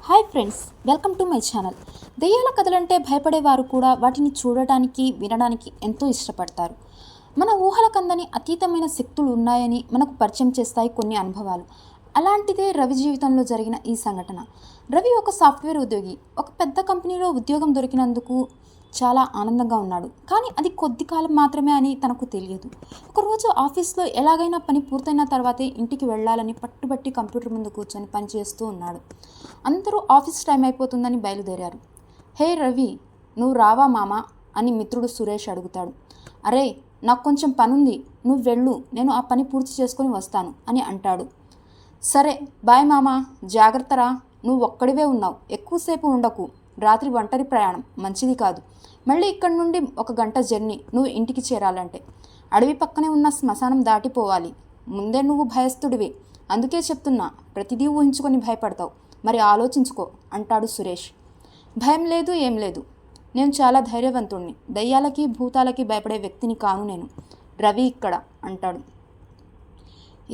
Hi friends, welcome to my channel. దెయ్యాల కథలంటే భయపడేవారు కూడా వాటిని చూడటానికి వినడానికి ఎంతో ఇష్టపడతారు. మన ఊహల కందని అతీతమైన శక్తులు ఉన్నాయని మనకు పరిచయం చేస్తాయి కొన్ని అనుభవాలు. అలాంటిదే రవి జీవితంలో జరిగిన ఈ సంఘటన. రవి ఒక సాఫ్ట్వేర్ ఉద్యోగి. ఒక పెద్ద కంపెనీలో ఉద్యోగం దొరికినందుకు చాలా ఆనందంగా ఉన్నాడు. కానీ అది కొద్ది కాలం మాత్రమే అని తనకు తెలియదు. ఒకరోజు ఆఫీస్లో ఎలాగైనా పని పూర్తయిన తర్వాతే ఇంటికి వెళ్ళాలని పట్టుబట్టి కంప్యూటర్ ముందు కూర్చొని పనిచేస్తూ ఉన్నాడు. అందరూ ఆఫీస్ టైం అయిపోతుందని బయలుదేరారు. హే రవి, నువ్వు రావా మామా అని మిత్రుడు సురేష్ అడుగుతాడు. అరే, నాకు కొంచెం పనుంది, నువ్వు వెళ్ళు, నేను ఆ పని పూర్తి చేసుకొని వస్తాను అని అంటాడు. సరే బాయ్ మామా, జాగ్రత్తరా, నువ్వు ఒక్కడివే ఉన్నావు, ఎక్కువసేపు ఉండకు, రాత్రి ఒంటరి ప్రయాణం మంచిది కాదు. మళ్ళీ ఇక్కడి నుండి 1 గంట జర్నీ నువ్వు ఇంటికి చేరాలంటే. అడవి పక్కనే ఉన్న శ్మశానం దాటిపోవాలి. ముందే నువ్వు భయస్థుడివి, అందుకే చెప్తున్నా, ప్రతిదీ ఊహించుకొని భయపడతావు, మరి ఆలోచించుకో అంటాడు సురేష్. భయం లేదు, ఏం లేదు, నేను చాలా ధైర్యవంతుణ్ణి, దయ్యాలకి భూతాలకి భయపడే వ్యక్తిని కాను నేను. రవి ఇక్కడ అంటాడు.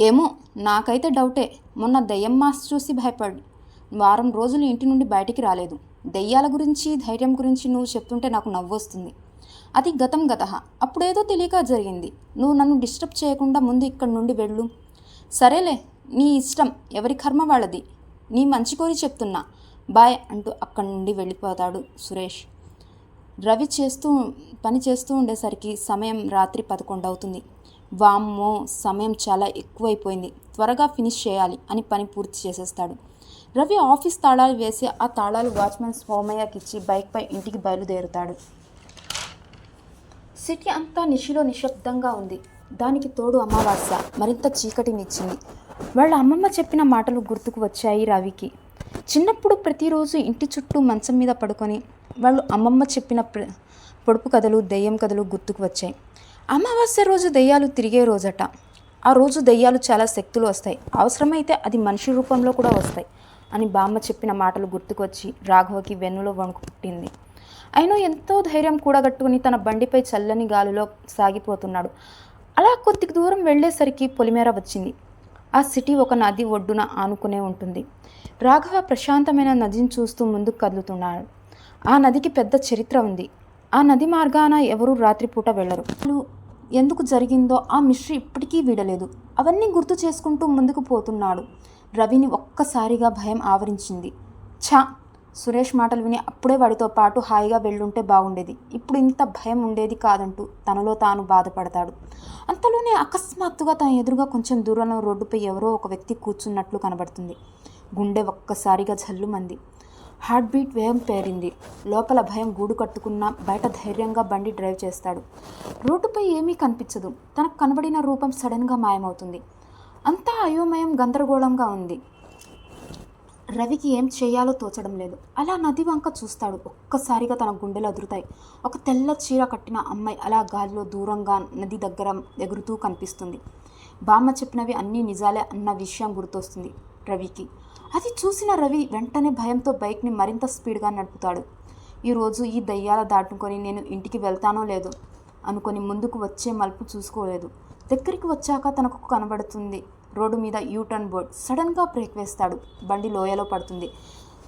ఏమో, నాకైతే డౌటే. మొన్న దయ్యం మాస్ చూసి భయపడి వారం రోజులు ఇంటి నుండి బయటికి రాలేదు. దెయ్యాల గురించి ధైర్యం గురించి నువ్వు చెప్తుంటే నాకు నవ్వొస్తుంది. అది గతం గతహ, అప్పుడేదో తెలియక జరిగింది. నువ్వు నన్ను డిస్టర్బ్ చేయకుండా ముందు ఇక్కడి నుండి వెళ్ళు. సరేలే, నీ ఇష్టం, ఎవరి కర్మ వాళ్ళది, నీ మంచి కోరి చెప్తున్నా, బాయ్ అంటూ అక్కడి నుండి వెళ్ళిపోతాడు సురేష్. రవి పని చేస్తూ ఉండేసరికి సమయం రాత్రి 11 అవుతుంది. వామ్మో, సమయం చాలా ఎక్కువైపోయింది, త్వరగా ఫినిష్ చేయాలి అని పని పూర్తి చేసేస్తాడు. రవి ఆఫీస్ తాళాలు వేసి ఆ తాళాలు వాచ్మెన్ సోమయ్యకిచ్చి బైక్పై ఇంటికి బయలుదేరుతాడు. సిటీ అంతా నిశ్శబ్దంగా ఉంది. దానికి తోడు అమావాస్య మరింత చీకటినిచ్చింది. వాళ్ళ అమ్మమ్మ చెప్పిన మాటలు గుర్తుకు వచ్చాయి రవికి. చిన్నప్పుడు ప్రతిరోజు ఇంటి చుట్టూ మంచం మీద పడుకొని వాళ్ళు అమ్మమ్మ చెప్పిన పొడుపు కథలు, దెయ్యం కథలు గుర్తుకు వచ్చాయి. అమావాస్య రోజు దెయ్యాలు తిరిగే రోజట. ఆ రోజు దెయ్యాలు చాలా శక్తులు వస్తాయి, అవసరమైతే అది మనిషి రూపంలో కూడా వస్తాయి అని బామ్మ చెప్పిన మాటలు గుర్తుకు వచ్చి రాఘవకి వెన్నులో వణుకు పుట్టింది. అయినా ఎంతో ధైర్యం కూడగట్టుకుని తన బండిపై చల్లని గాలిలో సాగిపోతున్నాడు. అలా కొద్ది దూరం వెళ్ళేసరికి పొలిమేర వచ్చింది. ఆ సిటీ ఒక నది ఒడ్డున ఆనుకునే ఉంటుంది. రాఘవ ప్రశాంతమైన నదిని చూస్తూ ముందుకు కదులుతున్నాడు. ఆ నదికి పెద్ద చరిత్ర ఉంది. ఆ నది మార్గాన ఎవరూ రాత్రిపూట వెళ్ళరు. ఎందుకు జరిగిందో ఆ మిస్టరీ ఇప్పటికీ వీడలేదు. అవన్నీ గుర్తు చేసుకుంటూ ముందుకు పోతున్నాడు. రవిని ఒక్కసారిగా భయం ఆవరించింది. ఛా, సురేష్ మాటలు విని అప్పుడే వాడితో పాటు హాయిగా వెళ్ళుంటే బాగుండేది, ఇప్పుడు ఇంత భయం ఉండేది కాదంటూ తనలో తాను బాధపడతాడు. అంతలోనే అకస్మాత్తుగా తన ఎదురుగా కొంచెం దూరంలో రోడ్డుపై ఎవరో ఒక వ్యక్తి కూర్చున్నట్లు కనబడుతుంది. గుండె ఒక్కసారిగా జల్లుమంది. హార్ట్ బీట్ వేగం పేరింది. లోపల భయం గూడు కట్టుకున్నా బయట ధైర్యంగా బండి డ్రైవ్ చేస్తాడు. రోడ్డుపై ఏమీ కనిపించదు. తనకు కనబడిన రూపం సడన్గా మాయమవుతుంది. అంతా అయోమయం, గందరగోళంగా ఉంది. రవికి ఏం చేయాలో తోచడం లేదు. అలా నది వంక చూస్తాడు. ఒక్కసారిగా తన గుండెలు అదురుతాయి. ఒక తెల్ల చీర కట్టిన అమ్మాయి అలా గాలిలో దూరంగా నది దగ్గర ఎగురుతూ కనిపిస్తుంది. బామ్మ చెప్పినవి అన్నీ నిజాలే అన్న విషయం గుర్తొస్తుంది రవికి. అది చూసిన రవి వెంటనే భయంతో బైక్ని మరింత స్పీడ్గా నడుపుతాడు. ఈరోజు ఈ దయ్యాల దాటుకొని నేను ఇంటికి వెళ్తానో లేదో అనుకొని ముందుకు వచ్చే మలుపు చూసుకోలేదు. దగ్గరికి వచ్చాక తనకు కనబడుతుంది రోడ్డు మీద యూటర్న్ బోర్డ్. సడన్గా బ్రేక్ వేస్తాడు. బండి లోయలో పడుతుంది.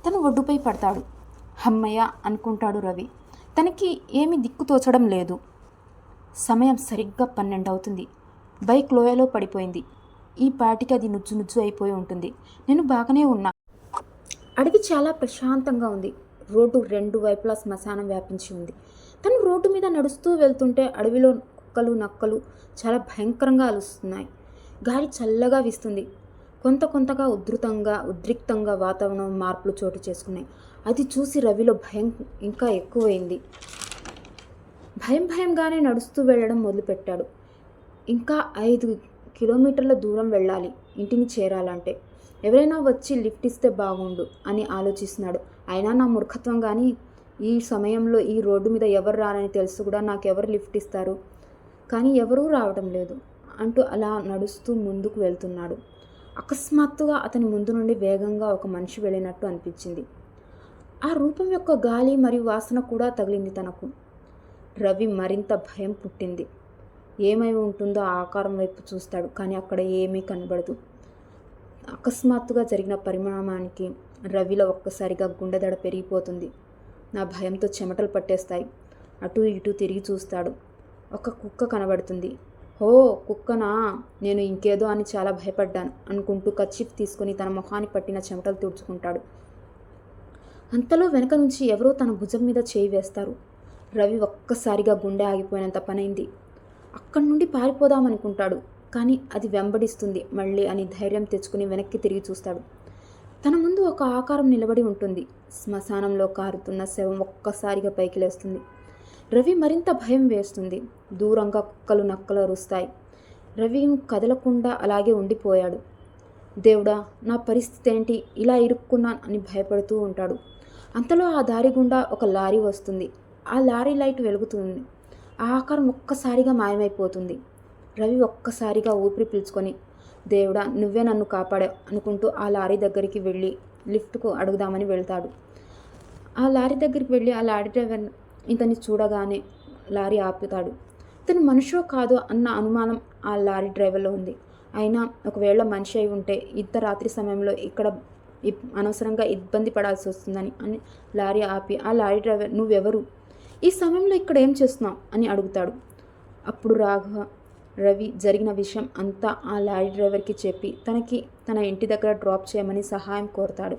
తను ఒడ్డుపై పడతాడు. హమ్మయ్య అనుకుంటాడు రవి. తనకి ఏమీ దిక్కు తోచడం లేదు. సమయం సరిగ్గా 12 అవుతుంది. బైక్ లోయలో పడిపోయింది. ఈ పాటికి అది నుజ్జు అయిపోయి ఉంటుంది. నేను బాగానే ఉన్నా. అడవి చాలా ప్రశాంతంగా ఉంది. రోడ్డు 2 వైపులా శ్మశానం వ్యాపించి ఉంది. తను రోడ్డు మీద నడుస్తూ వెళ్తుంటే అడవిలో కుక్కలు, నక్కలు చాలా భయంకరంగా అలుస్తున్నాయి. గాలి చల్లగా వీస్తుంది. కొంతగా ఉద్రిక్తంగా వాతావరణం మార్పులు చోటు చేసుకున్నాయి. అది చూసి రవిలో భయం ఇంకా ఎక్కువైంది. భయంగానే నడుస్తూ వెళ్ళడం మొదలుపెట్టాడు. ఇంకా 5 కిలోమీటర్ల దూరం వెళ్ళాలి ఇంటిని చేరాలంటే. ఎవరైనా వచ్చి లిఫ్ట్ ఇస్తే బాగుండు అని ఆలోచిస్తున్నాడు. అయినా నా మూర్ఖత్వం, కానీ ఈ సమయంలో ఈ రోడ్డు మీద ఎవరు రారని తెలుసు కూడా నాకెవరు లిఫ్ట్ ఇస్తారు, కానీ ఎవరూ రావడం లేదు అంటూ అలా నడుస్తూ ముందుకు వెళ్తున్నాడు. అకస్మాత్తుగా అతని ముందు నుండి వేగంగా ఒక మనిషి వెళ్ళినట్టు అనిపించింది. ఆ రూపం యొక్క గాలి మరియు వాసన కూడా తగిలింది తనకు. రవి మరింత భయం పుట్టింది. ఏమై ఉంటుందో ఆ ఆకారం వైపు చూస్తాడు, కానీ అక్కడ ఏమీ కనబడదు. అకస్మాత్తుగా జరిగిన పరిణామానికి రవిలో ఒక్కసారిగా గుండెదడ పెరిగిపోతుంది. నా భయంతో చెమటలు పట్టేస్తాయి. అటు ఇటు తిరిగి చూస్తాడు. ఒక కుక్క కనబడుతుంది. ఓ కుక్కనా, నేను ఇంకేదో అని చాలా భయపడ్డాను అనుకుంటూ కర్చీఫ్ తీసుకుని తన మొహానికి పట్టిన చెమటలు తుడుచుకుంటాడు. అంతలో వెనక నుంచి ఎవరో తన భుజం మీద చేయి వేస్తారు. రవి ఒక్కసారిగా గుండె ఆగిపోయినంత పనైంది. అక్కడి నుండి పారిపోదామనుకుంటాడు. కానీ అది వెంబడిస్తుంది మళ్ళీ అని ధైర్యం తెచ్చుకుని వెనక్కి తిరిగి చూస్తాడు. తన ముందు ఒక ఆకారం నిలబడి ఉంటుంది. శ్మశానంలో కారుతున్న శవం ఒక్కసారిగా పైకి లేస్తుంది. రవి మరింత భయం వేస్తుంది. దూరంగా కుక్కలు నక్కలు అరుస్తాయి. రవి కదలకుండా అలాగే ఉండిపోయాడు. దేవుడా, నా పరిస్థితి ఏంటి, ఇలా ఇరుక్కున్నాను అని భయపడుతూ ఉంటాడు. అంతలో ఆ దారి గుండా ఒక లారీ వస్తుంది. ఆ లారీ లైట్ వెలుగుతుంది. ఆ ఆకారం ఒక్కసారిగా మాయమైపోతుంది. రవి ఒక్కసారిగా ఊపిరి పీల్చుకొని, దేవుడా నువ్వే నన్ను కాపాడావు అనుకుంటూ ఆ లారీ దగ్గరికి వెళ్ళి లిఫ్ట్కు అడుగుదామని వెళ్తాడు. ఆ లారీ దగ్గరికి వెళ్ళి ఆ లారీ డ్రైవర్ ఇతన్ని చూడగానే లారీ ఆపుతాడు. ఇతను మనిషో కాదో అన్న అనుమానం ఆ లారీ డ్రైవర్లో ఉంది. అయినా ఒకవేళ మనిషి అయి ఉంటే ఇంత రాత్రి సమయంలో ఇక్కడ అనవసరంగా ఇబ్బంది పడాల్సి వస్తుందని అని లారీ ఆపి ఆ లారీ డ్రైవర్, నువ్వెవరు, ఈ సమయంలో ఇక్కడ ఏం చేస్తున్నావు అని అడుగుతాడు. అప్పుడు రవి జరిగిన విషయం అంతా ఆ లారీ డ్రైవర్కి చెప్పి తన ఇంటి దగ్గర డ్రాప్ చేయమని సహాయం కోరుతాడు.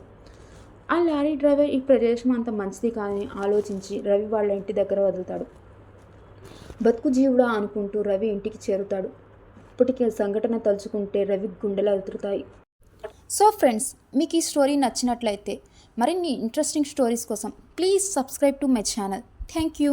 ఆ లారీ డ్రైవర్ ఈ ప్రదేశం అంత మంచిది కాదని ఆలోచించి రవి వాళ్ళ ఇంటి దగ్గర వదులుతాడు. బతుకు జీవుడా అనుకుంటూ రవి ఇంటికి చేరుతాడు. ఇప్పటికే సంఘటన తలుచుకుంటే రవి గుండెలు అదురుతాయి. సో ఫ్రెండ్స్, మీకు ఈ స్టోరీ నచ్చినట్లయితే మరిన్ని ఇంట్రెస్టింగ్ స్టోరీస్ కోసం please subscribe to my channel. Thank you.